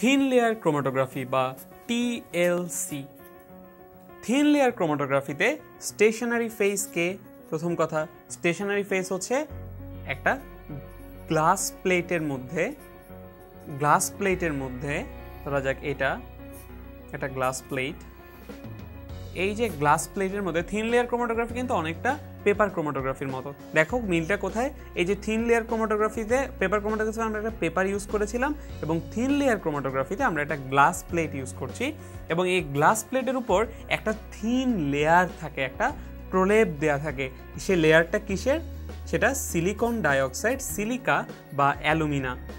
Thin layer chromatography বা TLC. Thin layer ক্রোমাটোগ্রাফিতে stationery ফেজকে, প্রথম কথা স্টেশনারি ফেজ হচ্ছে একটা গ্লাস প্লেটের মধ্যে ধরা যাক এটা একটা গ্লাস প্লেট। এই যে গ্লাস প্লেটের মধ্যে থিন লেয়ার ক্রোমাটোগ্রাফি কিন্তু অনেকটা পেপার ক্রোমাটোগ্রাফির মতো। দেখো মিলটা কোথায়, এই যে থিন লেয়ার ক্রোমাটোগ্রাফিতে পেপার ক্রোমাটোগ্রাফিতে আমরা একটা পেপার ইউজ করেছিলাম এবং থিন লেয়ার ক্রোমাটোগ্রাফিতে আমরা একটা গ্লাস প্লেট ইউজ করছি এবং এই গ্লাস প্লেটের উপর একটা থিন লেয়ার থাকে, একটা প্রলেপ দেয়া থাকে। সে লেয়ারটা কিসের? সেটা সিলিকন ডাইঅক্সাইড, সিলিকা বা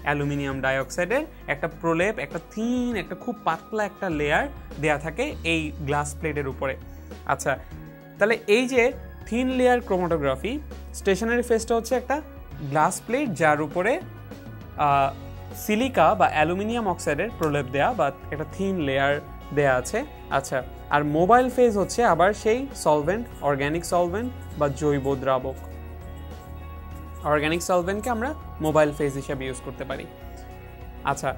অ্যালুমিনিয়াম ডাইঅক্সাইডের একটা প্রলেপ, একটা থিন, একটা খুব পাতলা একটা লেয়ার দেয়া থাকে এই গ্লাস প্লেটের উপরে। আচ্ছা, তাহলে এই যে থিন লেয়ার ক্রোমাটোগ্রাফি, স্টেশনারি ফেজটা হচ্ছে একটা গ্লাস প্লেট যার উপরে সিলিকা বা অ্যালুমিনিয়াম অক্সাইডের প্রলেপ দেয়া বা একটা থিন লেয়ার দেয়া আছে। আচ্ছা, আর মোবাইল ফেজ হচ্ছে আবার সেই সলভেন্ট, অর্গ্যানিক সলভেন্ট বা জৈব দ্রাবক। অর্গ্যানিক সলভেন্টকে আমরা মোবাইল ফেজ হিসেবে ইউজ করতে পারি। আচ্ছা,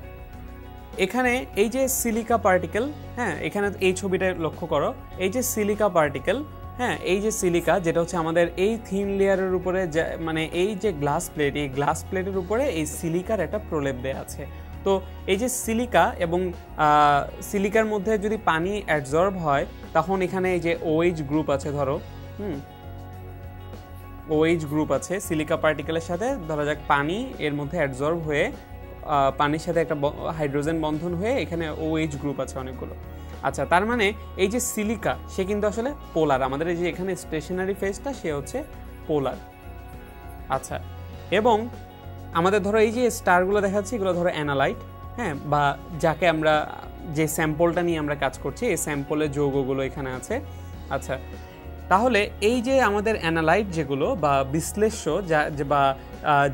এখানে এই যে সিলিকা পার্টিকেল, হ্যাঁ এখানে এই ছবিটা লক্ষ্য করো, এই যে সিলিকা পার্টিকেল, হ্যাঁ এই যে সিলিকা যেটা হচ্ছে আমাদের এই থিন লেয়ারের উপরে, মানে এই যে গ্লাস প্লেট, এই গ্লাস প্লেটের উপরে এই সিলিকার একটা প্রলেপ দেয়া আছে। তো এই যে সিলিকা এবং সিলিকার মধ্যে যদি পানি অ্যাবজর্ব হয় তখন এখানে এই যে OH গ্রুপ আছে, ধরো OH গ্রুপ আছে সিলিকা পার্টিকেলের সাথে, ধরা যাক পানি এর মধ্যে অ্যাবজর্ব হয়ে পানির সাথে একটা হাইড্রোজেন বন্ধন হয়ে এখানে OH গ্রুপ আছে অনেকগুলো। আচ্ছা, তার মানে এই যে সিলিকা সে কিন্তু আসলে পোলার, আমাদের এই যে এখানে স্টেশনারি ফেজটা সে হচ্ছে পোলার। আচ্ছা, এবং আমাদের ধরো এই যে স্টারগুলো দেখাচ্ছি এগুলো ধরো অ্যানালাইট, হ্যাঁ, বা যাকে আমরা যে স্যাম্পলটা নিয়ে আমরা কাজ করছি এই স্যাম্পলের যৌগগুলো এখানে আছে। আচ্ছা, তাহলে এই যে আমাদের অ্যানালাইট যেগুলো বা বিশ্লেষ্য বা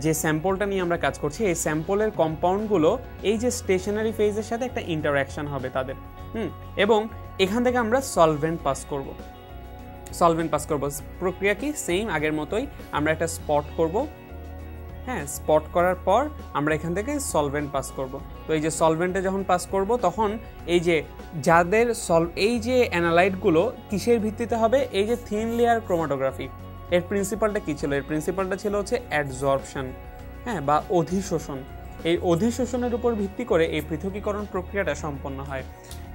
যে স্যাম্পলটা নিয়ে আমরা কাজ করছি এই স্যাম্পলের কম্পাউন্ডগুলো এই যে স্টেশনারি ফেজের সাথে একটা ইন্টারঅ্যাকশন হবে তাদের, এবং এখান থেকে আমরা সলভেন্ট পাস করব। প্রক্রিয়া কি? সেম আগের মতোই, আমরা একটা স্পট করব, হ্যাঁ স্পট করার পর আমরা এখান থেকে সলভেন্ট পাস করব। তো এই যে সলভেন্টে যখন পাস করব তখন এই যে যাদের এই যে অ্যানালাইটগুলো কিসের ভিত্তিতে হবে? এই যে থিন লেয়ার ক্রোমাটোগ্রাফি এর প্রিন্সিপালটা কি ছিল? এর প্রিন্সিপালটা ছিল হচ্ছে অ্যাডজর্পশন, হ্যাঁ, বা অধিশোষণ। এই অধিশোষণের উপর ভিত্তি করে এই পৃথকীকরণ প্রক্রিয়াটা সম্পন্ন হয়।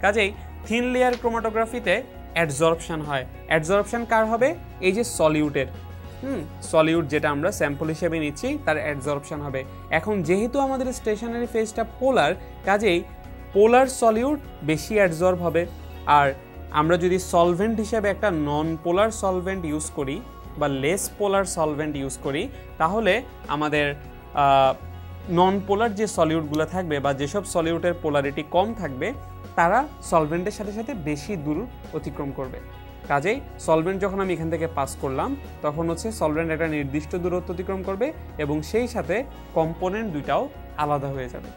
কাজেই থিন লেয়ার ক্রোমাটোগ্রাফিতে অ্যাডজর্পশন হয়। অ্যাডজর্পশন কার হবে? এই যে সলিউটের, সলিউট যেটা আমরা স্যাম্পল হিসেবে নিচ্ছি তার অ্যাডজর্পশন হবে। এখন যেহেতু আমাদের স্টেশনারি ফেজটা পোলার, কাজেই পোলার সলিউট বেশি অ্যাডজর্ব হবে। আর আমরা যদি সলভেন্ট হিসেবে একটা নন পোলার সলভেন্ট ইউজ করি বা লেস পোলার সলভেন্ট ইউজ করি তাহলে আমাদের নন পোলার যে সলিউটগুলো থাকবে বা যেসব সলিউটের পোলারিটি কম থাকবে তারা সলভেন্টের সাথে সাথে বেশি দূর অতিক্রম করবে। কাজেই সলভেন্ট যখন আমি এখান থেকে পাস করলাম তখন হচ্ছে সলভেন্ট একটা নির্দিষ্ট দূরত্ব অতিক্রম করবে এবং সেই সাথে কম্পোনেন্ট দুইটাও আলাদা হয়ে যাবে।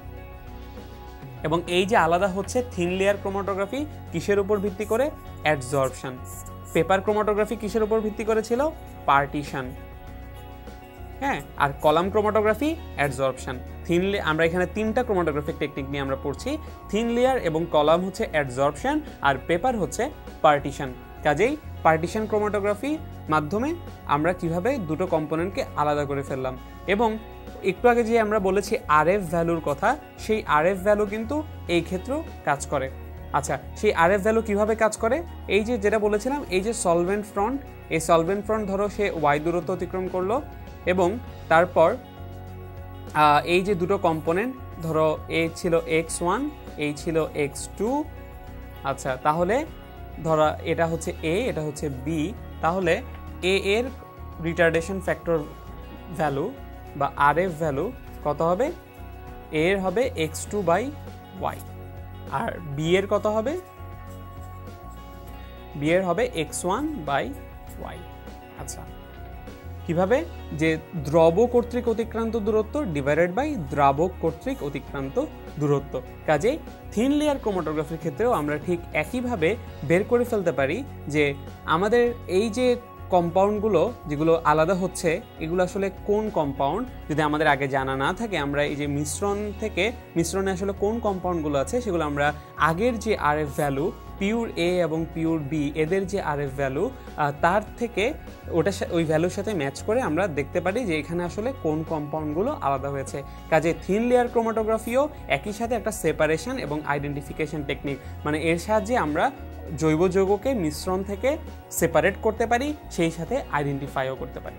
এবং এই যে আলাদা হচ্ছে থিন লেয়ার ক্রোমাটোগ্রাফি কিসের উপর ভিত্তি করে? অ্যাডজর্পশন। পেপার ক্রোমাটোগ্রাফি কিসের উপর ভিত্তি করেছিল? পার্টিশন, হ্যাঁ, আর কলাম ক্রোমাটোগ্রাফি অ্যাডজর্পশন। আমরা এখানে তিনটা ক্রোমাটোগ্রাফিক টেকনিক নিয়ে আমরা পড়ছি। থিন লেয়ার এবং কলাম হচ্ছে অ্যাডজর্পশন আর পেপার হচ্ছে পার্টিশন। কাজেই পার্টিশন ক্রোমাটোগ্রাফি মাধ্যমে আমরা কিভাবে দুটো কম্পোনেন্টকে আলাদা করে ফেললাম। এবং একটু আগে যে আমরা বলেছি RF ভ্যালুর কথা, সেই RF ভ্যালু কিন্তু এই ক্ষেত্রেও কাজ করে। আচ্ছা, সেই RF ভ্যালু কিভাবে কাজ করে? এই যে যেটা বলেছিলাম, এই যে সলভেন্ট ফ্রন্ট, এই সলভেন্ট ফ্রন্ট ধরো সে Y দূরত্ব অতিক্রম করলো এবং তারপর এই যে দুটো কম্পোনেন্ট ধরো এ ছিল x1, এই ছিল x2। আচ্ছা, তাহলে ধরা এটা হচ্ছে A, এটা হচ্ছে B, তাহলে A এর রিটার্ডেশন ফ্যাক্টর ভ্যালু বা RF ভ্যালু কত হবে? A এর হবে x2/y আর B এর কত হবে? B এর হবে x1/y। আচ্ছা, কিভাবে? যে দ্রব কর্তৃক অতিক্রান্ত দূরত্ব ডিভাইডেড বাই দ্রাবক কর্তৃক অতিক্রান্ত দূরত্ব। কাজেই থিন লেয়ার ক্রোমাটোগ্রাফির ক্ষেত্রেও আমরা ঠিক একইভাবে বের করে ফেলতে পারি যে আমাদের এই যে কম্পাউন্ডগুলো যেগুলো আলাদা হচ্ছে এগুলো আসলে কোন কম্পাউন্ড যদি আমাদের আগে জানা না থাকে, আমরা এই যে মিশ্রণে আসলে কোন কম্পাউন্ডগুলো আছে সেগুলো আমরা আগের যে আরএফ ভ্যালু পিওর এ এবং পিওর বি এদের যে আরএফ ভ্যালু তার থেকে ওই ভ্যালুর সাথে ম্যাচ করে আমরা দেখতে পারি যে এখানে আসলে কোন কম্পাউন্ডগুলো আলাদা হয়েছে। কাজে থিন লেয়ার ক্রোমাটোগ্রাফিও একই সাথে একটা সেপারেশন এবং আইডেন্টিফিকেশন টেকনিক, মানে এর সাহায্যে আমরা জৈব যৌগকে মিশ্রণ থেকে সেপারেট করতে পারি, সেই সাথে আইডেন্টিফাইও করতে পারি।